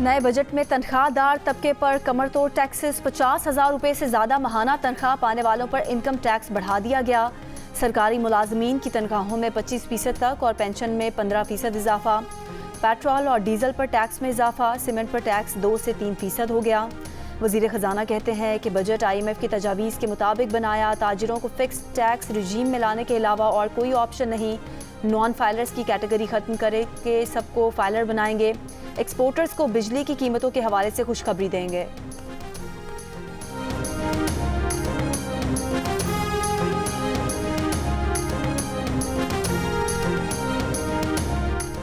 नए बजट में तनख्वाहदार तबके पर कमर तोड़ टैक्सेस 50,000 रुपये से ज़्यादा माहाना तनख्वाह पाने वालों पर इनकम टैक्स बढ़ा दिया गया। सरकारी मुलाजमीन की तनख्वाहों में 25% तक और पेंशन में 15% इजाफा। पेट्रोल और डीजल पर टैक्स में इजाफा, सीमेंट पर टैक्स 2 से 3% हो गया। वज़ीर ख़जाना कहते हैं कि बजट IMF की तजावीज़ के मुताबिक बनाया, ताजिरों को फिक्स टैक्स रजीम में लाने के अलावा और कोई ऑप्शन नहीं। नॉन फाइलर्स की कैटेगरी ख़त्म करे के सबको फाइलर बनाएंगे। एक्सपोर्टर्स को बिजली की कीमतों के हवाले से खुशखबरी देंगे।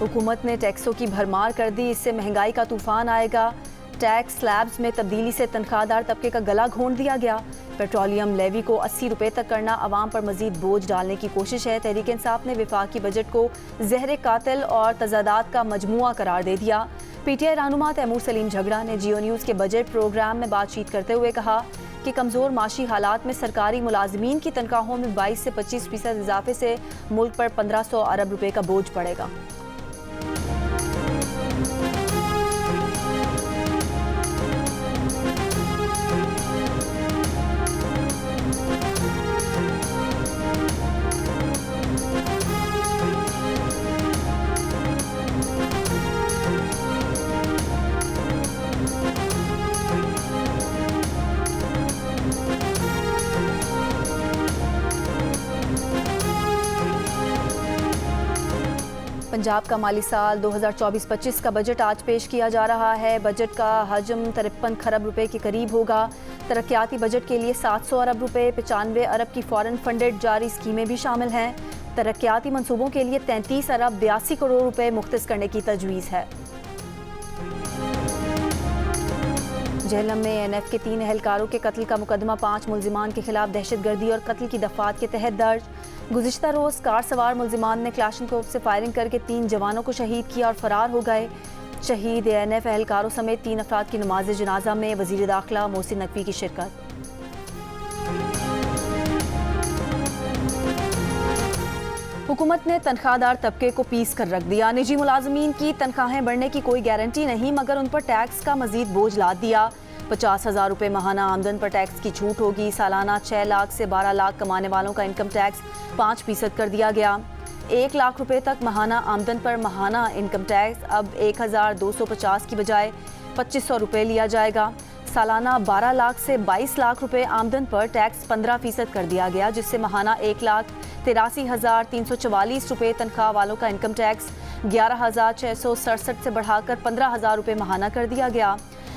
हुकूमत ने टैक्सों की भरमार कर दी, इससे महंगाई का तूफान आएगा। टैक्स स्लैब्स में तब्दीली से तनख्वाहदार तबके का गला घोंट दिया गया। पेट्रोलियम लेवी को 80 रुपये तक करना अवाम पर मजीद बोझ डालने की कोशिश है। तहरीक इंसाफ ने वफाकी बजट को जहर कातिल और तजादात का मजमुआ करार दे दिया। PTI रहनुमा तैमूर सलीम झगड़ा ने जियो न्यूज़ के बजट प्रोग्राम में बातचीत करते हुए कहा कि कमज़ोर माशी हालात में सरकारी मुलाजमीन की तनख्वाहों में 22 से 25% इजाफे से मुल्क पर 1500 अरब रुपये का बोझ पड़ेगा। पंजाब का माली साल 2024-25 का बजट आज पेश किया जा रहा है। बजट का हजम 53 खरब रुपए के करीब होगा। तरक्याती बजट के लिए 700 अरब रुपए, 95 अरब की फॉरेन फंडेड जारी स्कीमें भी शामिल हैं। तरक्याती मंसूबों के लिए 33 अरब 82 करोड़ रुपए मुख्तस करने की तजवीज़ है। झेलम में NF के 3 एहलकारों के कत्ल का मुकदमा 5 मुल्जिमान के खिलाफ दहशतगर्दी और कत्ल की दफात के तहत दर्ज। गुज़िश्ता रोज़ कार सवार मुल्जिमान ने क्लाशनकोव से फायरिंग करके 3 जवानों को शहीद किया और फरार हो गए। शहीद NF एहलकारों समेत 3 अफराद की नमाज जनाजा में वज़ीर दाखिला मोहसिन नकवी की शिरकत। हुकूमत ने तनख्वाहदार तबके को पीस कर रख दिया। निजी मुलाजमीन की तनख्वाहें बढ़ने की कोई गारंटी नहीं, मगर उन पर टैक्स का मजीद बोझ लाद दिया। 50,000 रुपये माहाना आमदन पर टैक्स की छूट होगी। सालाना 6 लाख से 12 लाख कमाने वालों का इनकम टैक्स 5% कर दिया गया। 1 लाख रुपये तक माहाना आमदन पर माहाना इनकम टैक्स अब 1250 की बजाय 2500 रुपये लिया जाएगा। सालाना 12 लाख से 22 लाख रुपये आमदन पर टैक्स 15% कर दिया गया, जिससे माहाना 1,83,344 रुपये तनख्वाह वालों का इनकम टैक्स 11,667 से बढ़ाकर 15,000 रुपये माहाना कर दिया गया।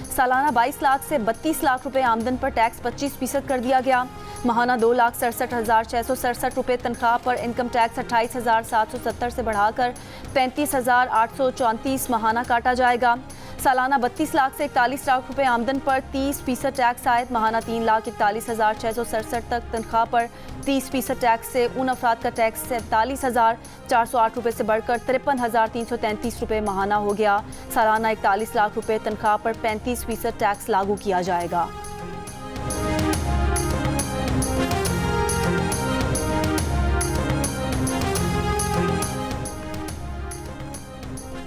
सालाना 22 लाख से 32 लाख रुपए आमदन पर टैक्स 25% कर दिया गया। माहाना 2,67,667 रुपये तनख्वाह पर इनकम टैक्स 28,770 से बढ़ाकर 35,834 माहाना काटा जाएगा। सालाना 32 लाख से 41 लाख रुपए आमदन पर 30% टैक्स आयत। माहाना 3,41,667 तक तनख्वाह पर 30% टैक्स से उन अफराद का टैक्स 47,408 रुपये से बढ़कर 53,333 रुपये माहाना हो गया। सालाना 41 लाख रुपये तनख्वाह पर 35% टैक्स लागू किया जाएगा।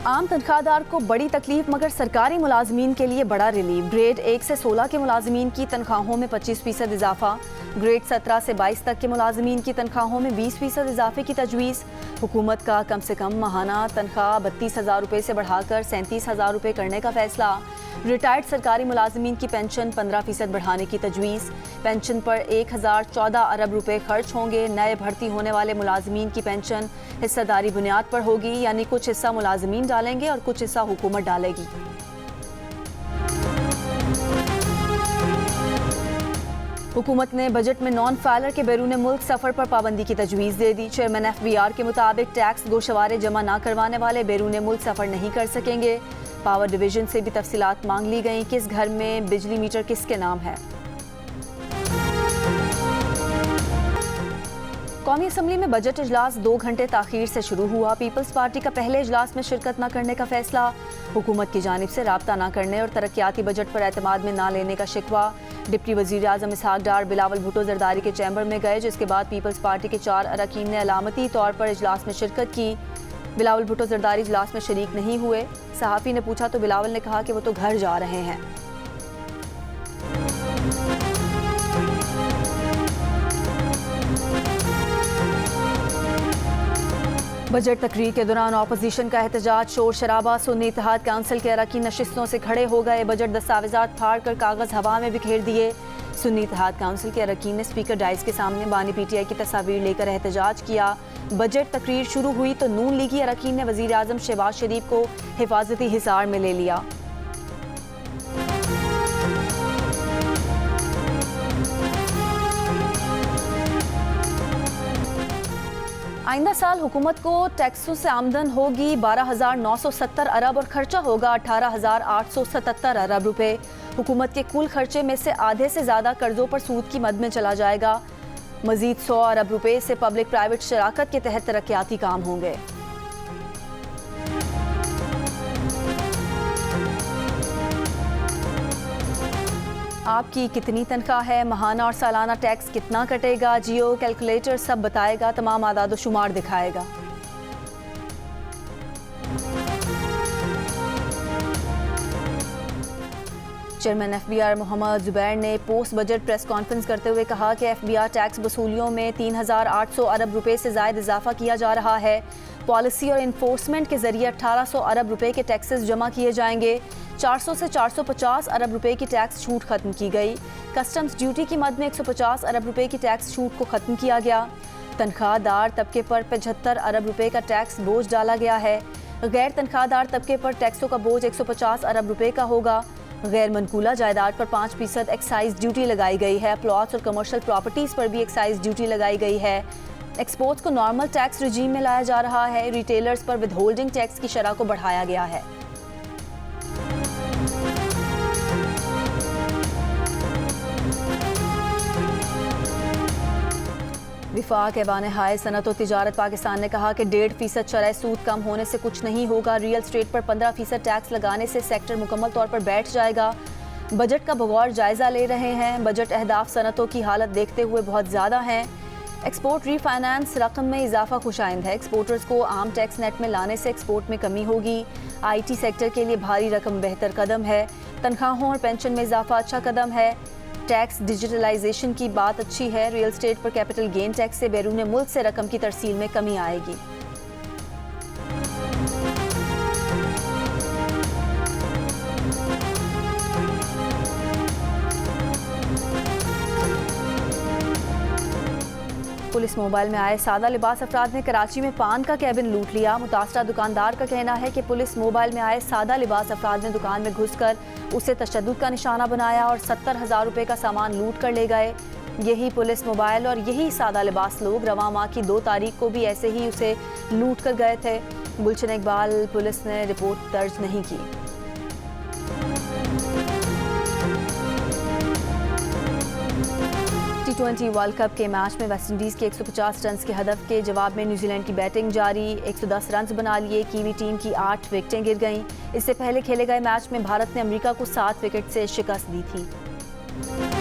आम तनख्वाहदार को बड़ी तकलीफ, मगर सरकारी मुलाजमीन के लिए बड़ा रिलीफ। ग्रेड 1 से 16 के मुलाजमीन की तनख्वाहों में 25% इजाफा। ग्रेड 17 से 22 तक के मुलाजमीन की तनख्वाहों में 20% इजाफे की तजवीज़। हुकूमत का कम से कम माहाना तनख्वाह 32,000 रुपये से बढ़ाकर 37,000 रुपये करने का फैसला। रिटायर्ड सरकारी मुलाजमीन की पेंशन 15% बढ़ाने की तजवीज़। पेंशन पर 1,014 अरब रुपये खर्च होंगे। नए भर्ती होने वाले मुलाजमीन की पेंशन हिस्सेदारी बुनियाद पर होगी, यानी कुछ हिस्सा मुलाजमीन डालेंगे और कुछ हिस्सा हुकूमत डालेगी। हुकूमत ने बजट में नॉन फाइलर के बैरून मुल्क सफ़र पर पाबंदी की तजवीज़ दे दी। चेयरमैन FBR के मुताबिक टैक्स गोशवारे जमा ना करवाने वाले बैरून मुल्क सफ़र नहीं कर सकेंगे। पावर डिवीज़न से भी तफसीलात मांग ली गई। किस घर में बिजली मीटर किसके नाम है। कौमी असम्बली में बजट इजलास 2 घंटे ताख़ीर से शुरू हुआ। पीपल्स पार्टी का पहले इजलास में शिरकत न करने का फैसला। हुकूमत की जानिब से राब्ता न करने और तरक्याती बजट पर एतमाद में न लेने का शिकवा। डिप्टी वज़ीर आज़म इसहाक डार बिलावल भुट्टो जरदारी के चैम्बर में गए, जिसके बाद पीपल्स पार्टी के 4 अरकान ने अलामती तौर पर इजलास में शिरकत की। बिलावल भुट्टो जरदारी इजलास में शरीक नहीं हुए। सहाफ़ी ने पूछा तो बिलावल ने कहा कि वो तो घर जा रहे हैं। बजट तकरीर के दौरान अपोजिशन का एहतजाज, शोर शराबा। सुन्नी इत्तेहाद काउंसिल के अरकान नशिस्तों से खड़े हो गए। बजट दस्तावेजात फाड़ कर कागज़ हवा में बिखेर दिए। सुन्नी इत्तेहाद काउंसिल के अरकान ने स्पीकर डाइस के सामने बानी PTI की तस्वीर लेकर एहतजाज किया। बजट तकरीर शुरू हुई तो नून लीगी अरकान ने वज़ीर आज़म शहबाज शरीफ को हिफाजती हिसार में ले लिया। आइंदा साल हुकूमत को टैक्सों से आमदन होगी 12,970 अरब और खर्चा होगा 18,877 अरब रुपए। हुकूमत के कुल खर्चे में से आधे से ज़्यादा कर्जों पर सूद की मद में चला जाएगा। मजीद 100 अरब रुपए से पब्लिक प्राइवेट शराकत के तहत तरक्याती काम होंगे। आपकी कितनी तनख्वाह है, माहाना और सालाना टैक्स कितना कटेगा, जियो कैलकुलेटर सब बताएगा, तमाम आदाद शुमार दिखाएगा। चेयरमैन FBR मोहम्मद जुबैर ने पोस्ट बजट प्रेस कॉन्फ्रेंस करते हुए कहा कि FBR टैक्स वसूलियों में 3,800 अरब रुपए से ज़ायद इजाफा किया जा रहा है। पॉलिसी और इन्फोर्समेंट के जरिए 1,800 अरब रुपए के टैक्सेस जमा किए जाएंगे। 400 से 450 अरब रुपए की टैक्स छूट खत्म की गई। कस्टम्स ड्यूटी की मद में 150 अरब रुपए की टैक्स छूट को खत्म किया गया। तनख्वाहदार तबके पर 75 अरब रुपए का टैक्स बोझ डाला गया है। गैर तनख्वाहदार तबके पर टैक्सों का बोझ 150 अरब रुपए का होगा। गैर मनकूला जायदाद पर 5% एक्साइज ड्यूटी लगाई गई है। प्लॉट्स और कमर्शियल प्रॉपर्टीज़ पर भी एक्साइज ड्यूटी लगाई गई है। एक्सपोर्ट्स को नॉर्मल टैक्स रिजीम में लाया जा रहा है। रिटेलर्स पर विदहोल्डिंग टैक्स की शरह को बढ़ाया गया है। विफाक ऐवान हाय सनत और तिजारत पाकिस्तान ने कहा कि 1.5% शरह सूद कम होने से कुछ नहीं होगा। रियल स्टेट पर 15% टैक्स लगाने से सेक्टर मुकम्मल तौर पर बैठ जाएगा। बजट का बगौर जायज़ा ले रहे हैं। बजट अहदाफ सनतों की हालत देखते हुए बहुत ज़्यादा हैं। एक्सपोर्ट रीफाइनेंस रकम में इजाफा खुशाइंद है। एक्सपोर्टर्स को आम टैक्स नेट में लाने से एक्सपोर्ट में कमी होगी। IT सेक्टर के लिए भारी रकम बेहतर कदम है। तनख्वाहों और पेंशन में इजाफा अच्छा कदम है। टैक्स डिजिटलाइजेशन की बात अच्छी है। रियल स्टेट पर कैपिटल गेन टैक्स से बैरून मुल्क से रकम की तरसील में कमी आएगी। पुलिस मोबाइल में आए सादा लिबास अफराद ने कराची में पान का कैबिन लूट लिया। मुतासरा दुकानदार का कहना है कि पुलिस मोबाइल में आए सादा लिबास अफराद ने दुकान में घुसकर उसे तशद्दुद का निशाना बनाया और 70,000 रुपए का सामान लूट कर ले गए। यही पुलिस मोबाइल और यही सादा लिबास लोग रवां माह की 2 तारीख को भी ऐसे ही उसे लूट कर गए थे। गुलशन इकबाल पुलिस ने रिपोर्ट दर्ज नहीं की। T20 वर्ल्ड कप के मैच में वेस्टइंडीज़ के 150 रन के हदफ के जवाब में न्यूजीलैंड की बैटिंग जारी। 110 रन बना लिए। कीवी टीम की 8 विकेटें गिर गईं। इससे पहले खेले गए मैच में भारत ने अमेरिका को 7 विकेट से शिकस्त दी थी।